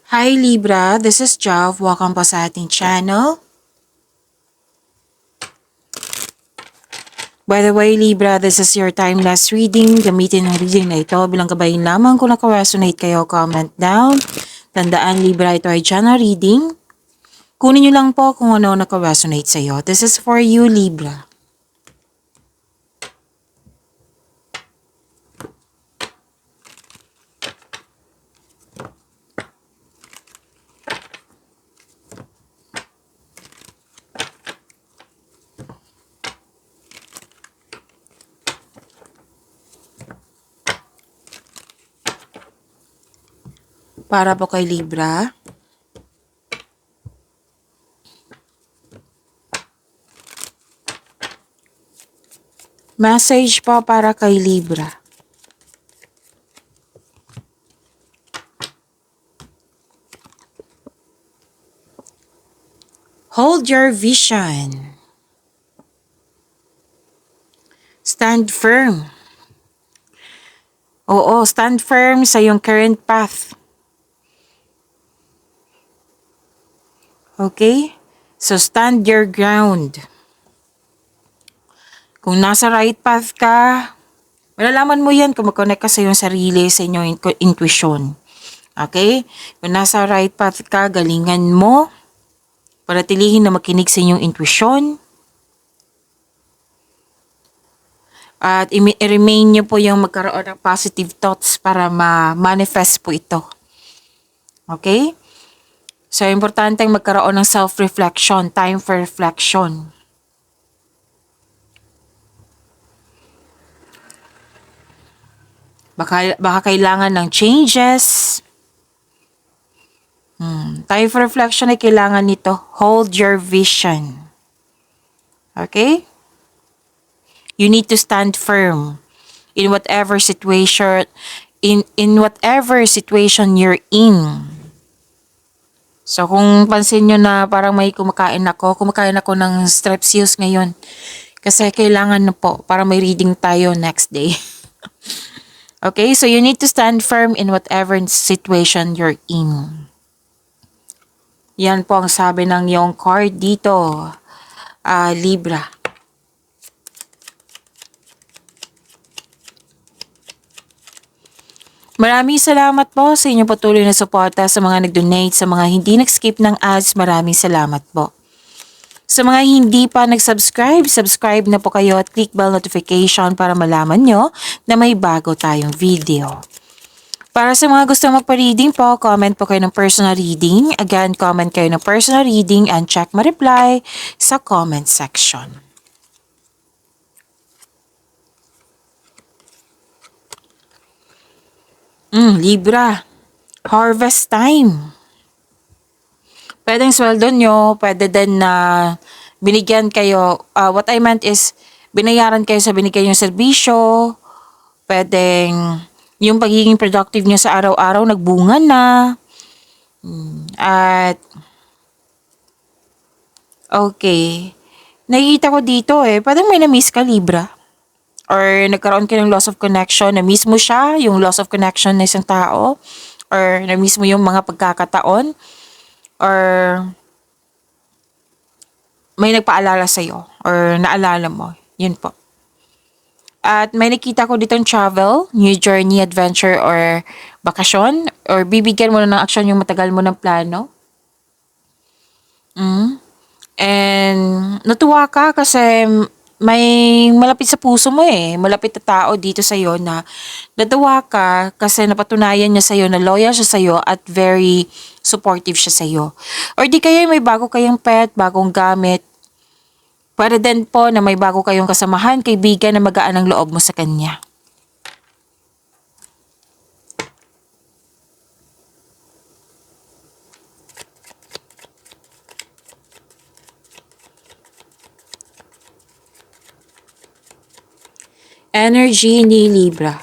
Hi Libra, this is Jav. Welcome po sa ating channel. By the way Libra, this is your timeless reading. Gamitin ang reading na ito bilang gabayin lamang. Kung naka-resonate kayo, comment down. Tandaan Libra, ito ay channel reading. Kunin nyo lang po kung ano naka-resonate sa iyo. This is for you Libra. Para po kay Libra. Message po para kay Libra. Hold your vision. Stand firm. Oo, stand firm sa iyong current path. Okay? So stand your ground. Kung nasa right path ka, malalaman mo yan kung mag-connect ka sa iyong sarili, sa inyong intuition. Okay? Kung nasa right path ka, galingan mo. Panatilihin na makinig sa inyong intuition. At i-remain nyo po yung magkaroon ng positive thoughts para ma-manifest po ito. Okay? So, importante magkaroon ng self-reflection, time for reflection. Baka kailangan ng changes. Time for reflection ay kailangan nito. Hold your vision. Okay? You need to stand firm in whatever situation whatever situation you're in. So kung pansin nyo na parang may kumakain ako ng Strepsils ngayon. Kasi kailangan na po para may reading tayo next day. Okay, so you need to stand firm in whatever situation you're in. Yan po ang sabi ng yung card dito, Libra. Maraming salamat po sa inyong patuloy na suporta, sa mga nag-donate, sa mga hindi nag-skip ng ads, maraming salamat po. Sa mga hindi pa nag-subscribe, subscribe na po kayo at click bell notification para malaman nyo na may bago tayong video. Para sa mga gusto magpa-reading po, comment po kayo ng personal reading. Again, comment kayo ng personal reading and check ma-reply sa comment section. Libra, harvest time. Pwedeng sweldo nyo, pwede din na binigyan kayo, what I meant is, binayaran kayo sa binigay yung serbisyo, pwedeng yung pagiging productive nyo sa araw-araw nagbunga na, at okay, nakikita ko dito pwedeng may na-miss ka Libra, or nagkaroon ka ng loss of connection, na-miss mo siya, yung loss of connection ng isang tao, or na-miss mo yung mga pagkakataon, or may nagpaalala sa'yo or naalala mo. Yun po. At may nakita ko ditong travel, new journey, adventure, or bakasyon, or bibigyan mo na ng aksyon yung matagal mo ng plano. And natuwa ka kasi may malapit sa puso mo malapit na tao dito sa'yo na natuwa ka kasi napatunayan niya sa'yo na loyal siya sa'yo at very supportive siya sa'yo. Or di kaya may bago kayong pet, bagong gamit. Pwede din po na may bago kayong kasamahan, kaibigan na magaan ang loob mo sa kanya. Energy ni Libra.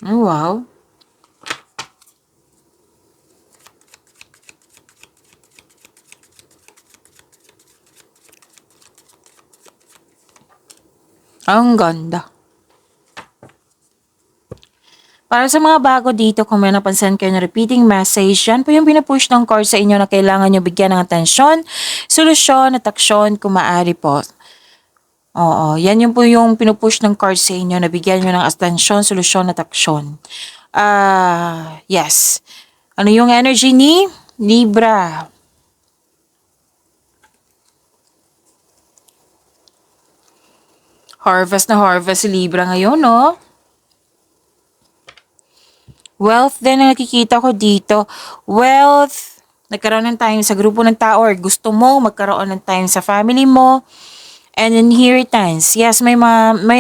Oh, wow. Ang ganda. Para sa mga bago dito, kung may napansin kayo na repeating message, yan po yung pinupush ng card sa inyo na kailangan nyo bigyan ng atensyon, solusyon at aksyon kung maaari po. Oo, yan yung po yung pinupush ng card sa inyo na bigyan nyo ng atensyon, solusyon at aksyon. Yes. Ano yung energy ni Libra? Harvest na harvest si Libra ngayon, no? Wealth din ang nakikita ko dito. Wealth, nagkaroon ng time sa grupo ng tao or gusto mo magkaroon ng time sa family mo. And inheritance. Yes, may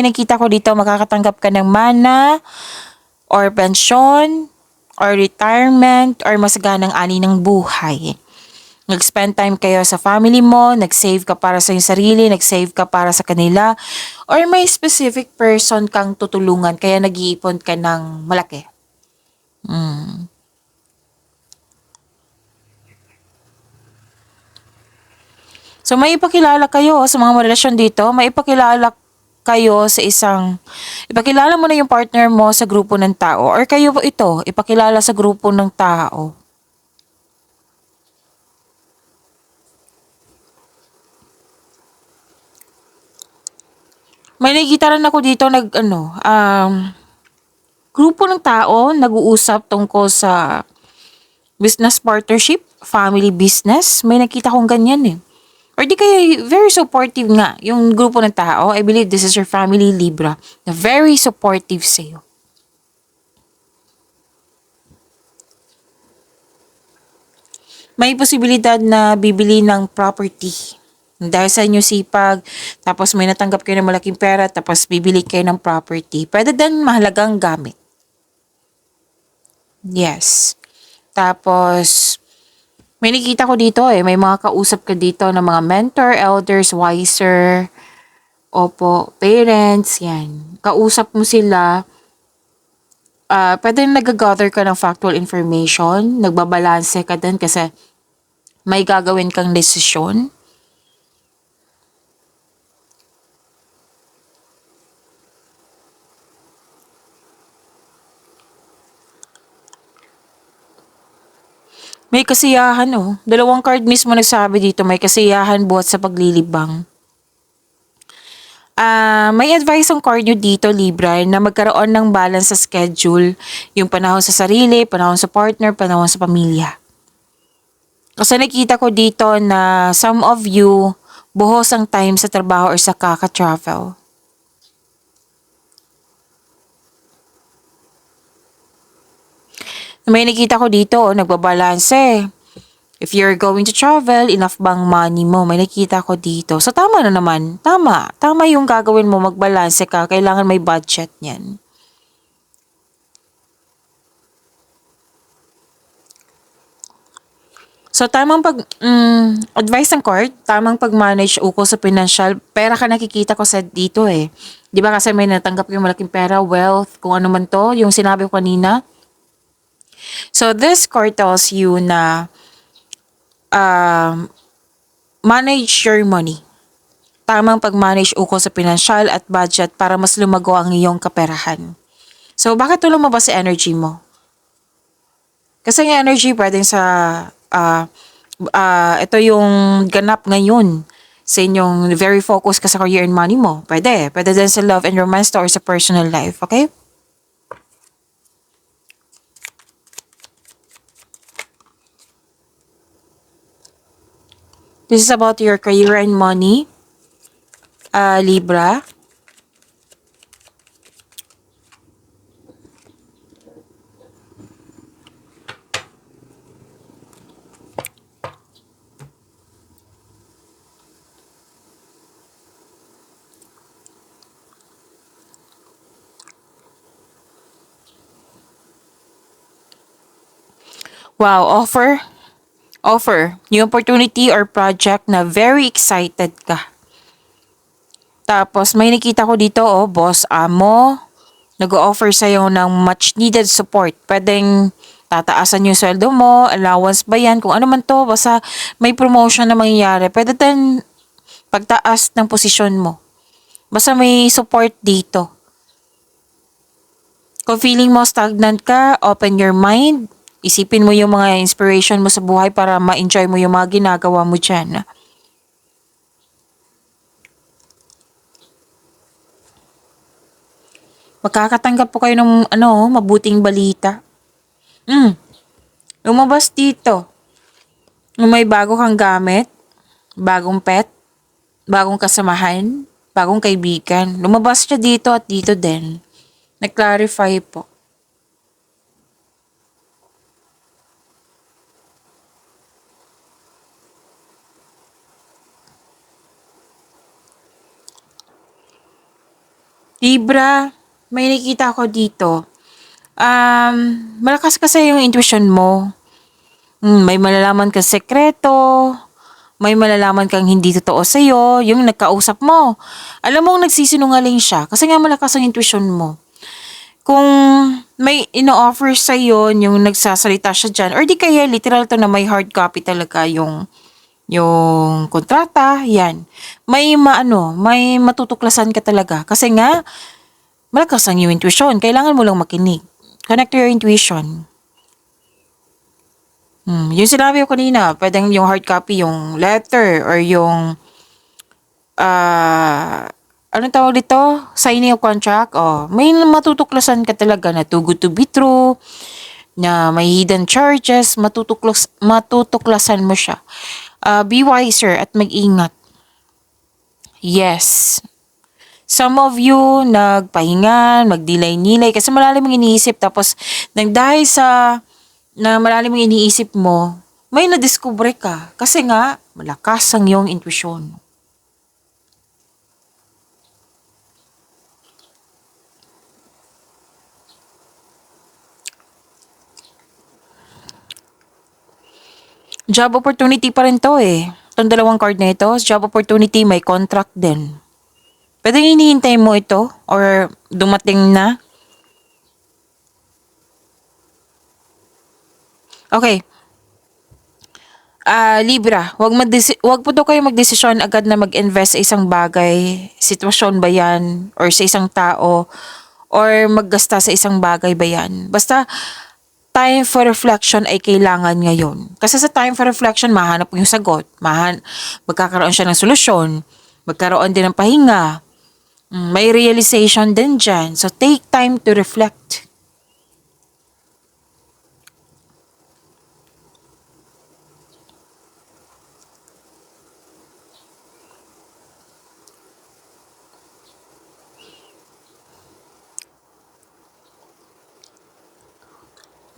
nakita ko dito makakatanggap ka ng mana or pensyon or retirement or masaganang ani ng buhay. Nag-spend time kayo sa family mo, nag-save ka para sa iyong sarili, nag-save ka para sa kanila, or may specific person kang tutulungan kaya nag-iipon ka ng malaki. So may ipakilala kayo sa mga relasyon dito, may ipakilala kayo sa ipakilala mo na yung partner mo sa grupo ng tao or kayo ito, ipakilala sa grupo ng tao. May nakikita rin ako dito grupo ng tao nag-uusap tungkol sa business partnership, family business. May nakita kong ganyan eh. Or di kaya very supportive nga yung grupo ng tao. I believe this is your family Libra na very supportive sa'yo. May posibilidad na bibili ng property. Dahil sa inyo sipag, tapos may natanggap kayo ng malaking pera, tapos bibili kayo ng property. Pwede din mahalagang gamit. Yes. Tapos, may nakita ko dito may mga kausap ka dito ng mga mentor, elders, wiser, opo, parents, yan. Kausap mo sila, pwede nag-gather ka ng factual information, nagbabalanse ka din kasi may gagawin kang desisyon. May kasiyahan Dalawang card mismo nagsabi dito, may kasiyahan buhat sa paglilibang. May advice ang card nyo dito, Libra, na magkaroon ng balance sa schedule. Yung panahon sa sarili, panahon sa partner, panahon sa pamilya. Kasi nakita ko dito na some of you, buhos ang time sa trabaho or sa kaka-travel. May nakita ko dito, nagbabalanse. If you're going to travel, enough bang money mo? May nakita ko dito. So, tama na naman. Tama. Tama yung gagawin mo, magbalanse ka. Kailangan may budget niyan. So, tamang advice ng card, tamang pag-manage ukol sa financial, pera ka nakikita ko sa dito eh. Di ba kasi may natanggap yung malaking pera, wealth, kung ano man to, yung sinabi ko kanina. So, this card tells you na manage your money. Tamang pag-manage ukol sa financial at budget para mas lumago ang iyong kaperahan. So, bakit lumabas sa energy mo? Kasi yung energy pwedeng sa, ito yung ganap ngayon sa inyong very focus ka sa career and money mo. Pwede. Pwede din sa love and romance or sa personal life. Okay? This is about your career and money, Libra. Wow, offer, new opportunity or project na very excited ka. Tapos may nakita ko dito, boss amo, nag-o-offer sa'yo ng much needed support. Pwedeng tataasan yung sweldo mo, allowance ba yan, kung ano man to, basta may promotion na mangyayari. Pwede din pagtaas ng posisyon mo. Basta may support dito. Kung feeling mo stagnant ka, open your mind. Isipin mo yung mga inspiration mo sa buhay para ma-enjoy mo yung mga ginagawa mo dyan. Makakatanggap po kayo ng mabuting balita. Lumabas dito. Yung may bago kang gamit, bagong pet, bagong kasamahan, bagong kaibigan. Lumabas siya dito at dito din. Nag-clarify po. Libra, may nakita ko dito. Malakas kasi yung intuition mo. May malalaman kang sekreto, may malalaman kang hindi totoo sa'yo, yung nagkausap mo. Alam mo, nagsisinungaling siya kasi nga malakas ang intuition mo. Kung may ino-offer sa'yo, yung nagsasalita siya dyan, or di kaya literal to na may hard copy talaga yung kontrata, yan. May may matutuklasan ka talaga. Kasi nga, malakas ang yung intuition. Kailangan mo lang makinig. Connect to your intuition. Yung sinabi ko kanina, pwedeng yung hard copy, yung letter, or yung, anong tawag dito? Signing of contract. May matutuklasan ka talaga na too good to be true, na may hidden charges, matutuklasan mo siya. Be wiser at mag-ingat. Yes. Some of you nagpahinga, magdilay-nilay kasi malalim ang iniisip tapos nang dahil sa na malalim ang iniisip mo, may nadiskubre ka kasi nga malakas ang iyong intuition. Job opportunity pa rin to eh. Itong dalawang card na ito, job opportunity, may contract din. Pwede hinihintay mo ito or dumating na. Okay. Libra, wag po daw kayo magdesisyon agad na mag-invest sa isang bagay, sitwasyon ba yan, or sa isang tao, or maggasta sa isang bagay ba yan. Basta, time for reflection ay kailangan ngayon. Kasi sa time for reflection, mahanap mo yung sagot. Magkakaroon siya ng solusyon. Magkaroon din ng pahinga. May realization din dyan. So, take time to reflect.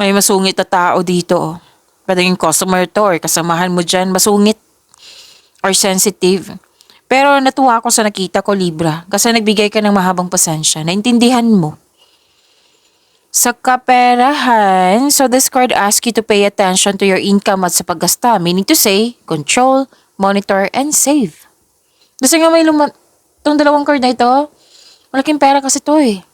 May masungit na tao dito. Pwede yung customer to or kasamahan mo dyan, masungit or sensitive. Pero natuwa ako sa nakita ko, Libra, kasi nagbigay ka ng mahabang pasensya. Naintindihan mo. Sa kaperahan, so this card asks you to pay attention to your income at sa paggasta. Meaning to say, control, monitor, and save. Kasi nga itong dalawang card na ito, malaking pera kasi to eh.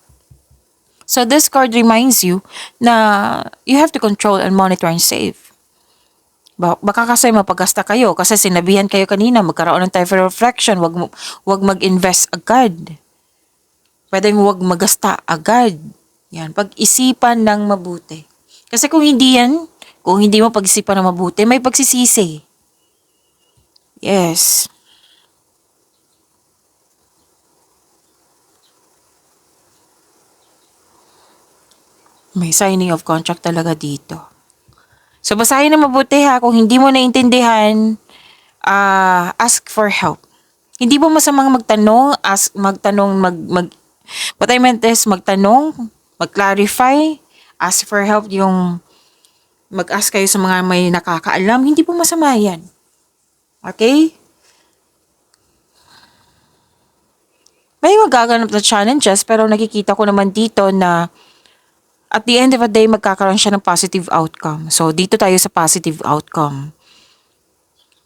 So this card reminds you na you have to control and monitor and save. Baka kasi mapagasta kayo kasi sinabihan kayo kanina magkaroon ng time for reflection, wag mag-invest agad. Pwedeng wag magasta agad. Yan, pag-isipan ng mabuti. Kasi kung hindi mo pag-isipan ng mabuti, may pagsisisi. Yes. May signing of contract talaga dito. So, basahin na mabuti ha. Kung hindi mo naintindihan, ask for help. Hindi mo masamang magtanong, what I meant is magtanong, mag-clarify, ask for help, yung mag-ask kayo sa mga may nakakaalam, hindi po masama yan. Okay? May magaganap na challenges, pero nakikita ko naman dito na at the end of the day, magkakaroon siya ng positive outcome. So, dito tayo sa positive outcome.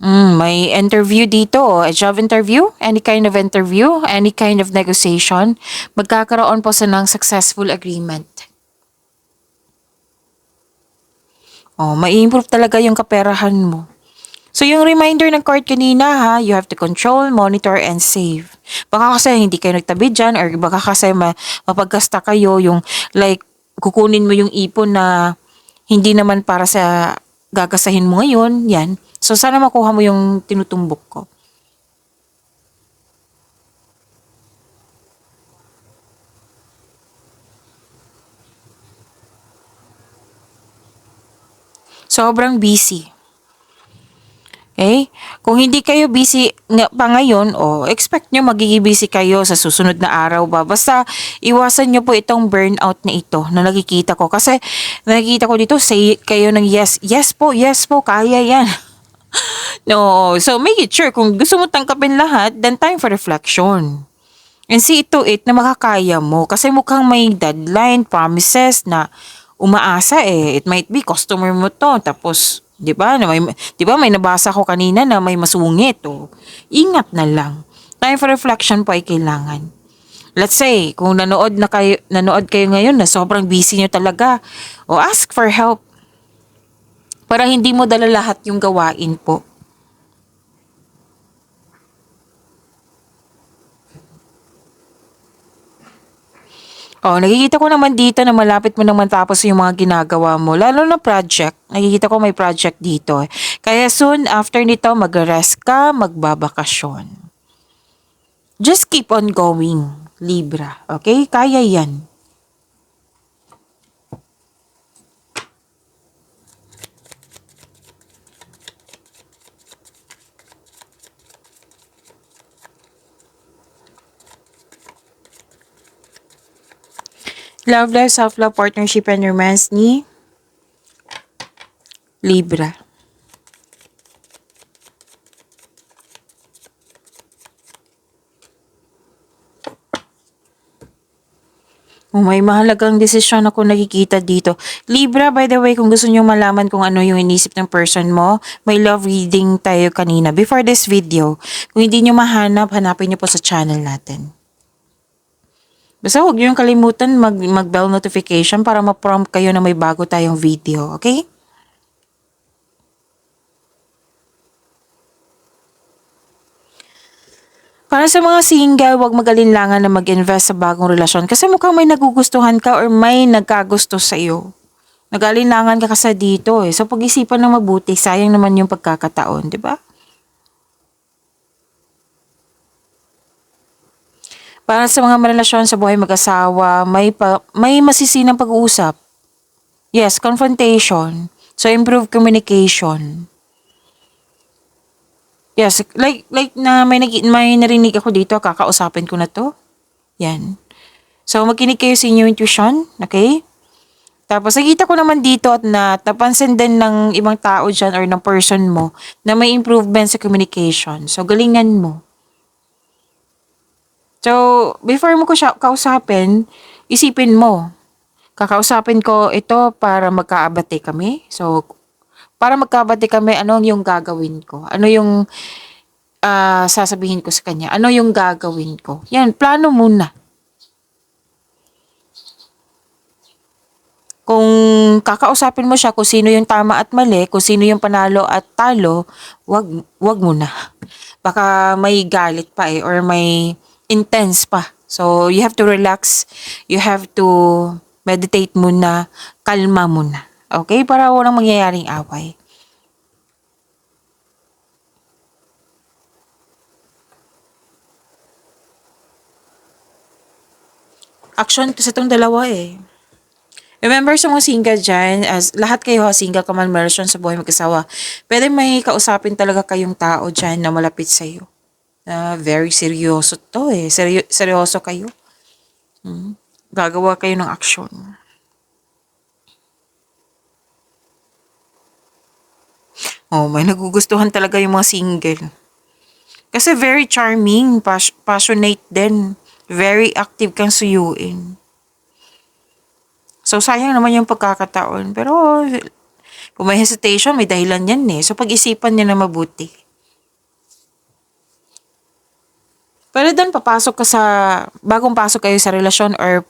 May interview dito, a job interview, any kind of interview, any kind of negotiation. Magkakaroon po sa ng successful agreement. Mai-improve talaga yung kaperahan mo. So, yung reminder ng card kanina ha, you have to control, monitor, and save. Baka kasi hindi kayo nagtabi dyan or baka kasi mapaggasta kayo yung like kukunin mo yung ipon na hindi naman para sa gagasahin mo ngayon, yan. So, sana makuha mo yung tinutumbok ko. Sobrang busy. Okay? Kung hindi kayo busy nga pa ngayon, expect nyo magiging busy kayo sa susunod na araw ba? Basta iwasan nyo po itong burnout na ito na nakikita ko. Kasi nakikita ko dito, say kayo ng yes. Yes po, kaya yan. No, so make it sure kung gusto mo tangkapin lahat, then time for reflection. And see it to it na makakaya mo. Kasi mukhang may deadline, promises na umaasa eh. It might be customer mo to. Tapos, di ba may nabasa ko kanina na may masungit. Ingat na lang. Time for reflection po ay kailangan. Let's say, kung nanood kayo ngayon na sobrang busy nyo talaga, ask for help. Para hindi mo dala lahat yung gawain po. Nakikita ko naman dito na malapit mo naman tapos yung mga ginagawa mo. Lalo na project. Nakikita ko may project dito. Kaya soon, after nito, mag-rest ka, magbabakasyon. Just keep on going, Libra. Okay? Kaya yan. Love life, self-love, partnership, and romance ni Libra. May mahalagang desisyon ako nakikita dito. Libra, by the way, kung gusto niyo malaman kung ano yung inisip ng person mo, may love reading tayo kanina before this video. Kung hindi niyo mahanap, hanapin niyo po sa channel natin. Basta huwag niyo yung kalimutan mag-bell notification para ma-prompt kayo na may bago tayong video, okay? Para sa mga single, huwag magalinlangan na mag-invest sa bagong relasyon kasi mukhang may nagugustuhan ka or may nagkagusto sa iyo. Nag-alinlangan ka kasi dito eh. So pag-isipan ng mabuti, sayang naman yung pagkakataon, di ba? Para sa mga relasyon sa buhay mag-asawa, may masisinang pag-uusap. Yes, confrontation. So, improve communication. Yes, like na may narinig ako dito, kakausapin ko na to. Yan. So, makinig kayo sa inyong intuition, okay? Tapos, nakita ko naman dito at napansin din ng ibang tao dyan or ng person mo na may improvement sa communication. So, galingan mo. So, before mo ko siya kausapin, isipin mo, kakausapin ko ito para magkaabate kami. So, para magkaabate kami, ano yung gagawin ko? Ano yung sasabihin ko sa kanya? Ano yung gagawin ko? Yan, plano muna. Kung kakausapin mo siya kung sino yung tama at mali, kung sino yung panalo at talo, wag muna. Baka may galit pa or may intense pa. So, you have to relax. You have to meditate muna. Kalma muna. Okay? Para walang mangyayaring away. Action kasi itong dalawa eh. Remember sa mga single dyan, as lahat kayo single ka man meron sa buhay mag-asawa, pwede may kausapin talaga kayong tao dyan na malapit sa'yo. Very seryoso to eh. Seryoso kayo. Gagawa kayo ng action. May nagugustuhan talaga yung mga single. Kasi very charming, passionate din. Very active kang suyuin. So, sayang naman yung pagkakataon. Pero, kung may hesitation, may dahilan yan eh. So, pag-isipan niya na mabuti. Pero doon, bagong pasok kayo sa relasyon or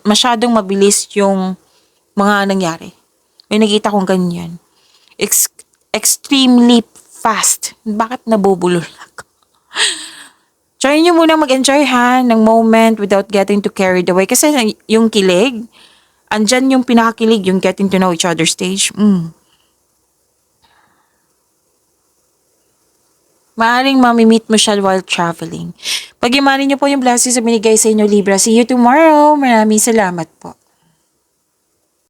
masyadong mabilis yung mga nangyari. May nakita kong ganyan. Extremely fast. Bakit nabubulol ako? Try nyo muna mag-enjoy ng moment without getting too carried away. Kasi yung kilig, andyan yung pinakakilig, yung getting to know each other stage. Maaring mamimit mo siya while traveling. Pag-imanin niyo po yung blessings na binigay sa inyo, Libra. See you tomorrow. Maraming salamat po.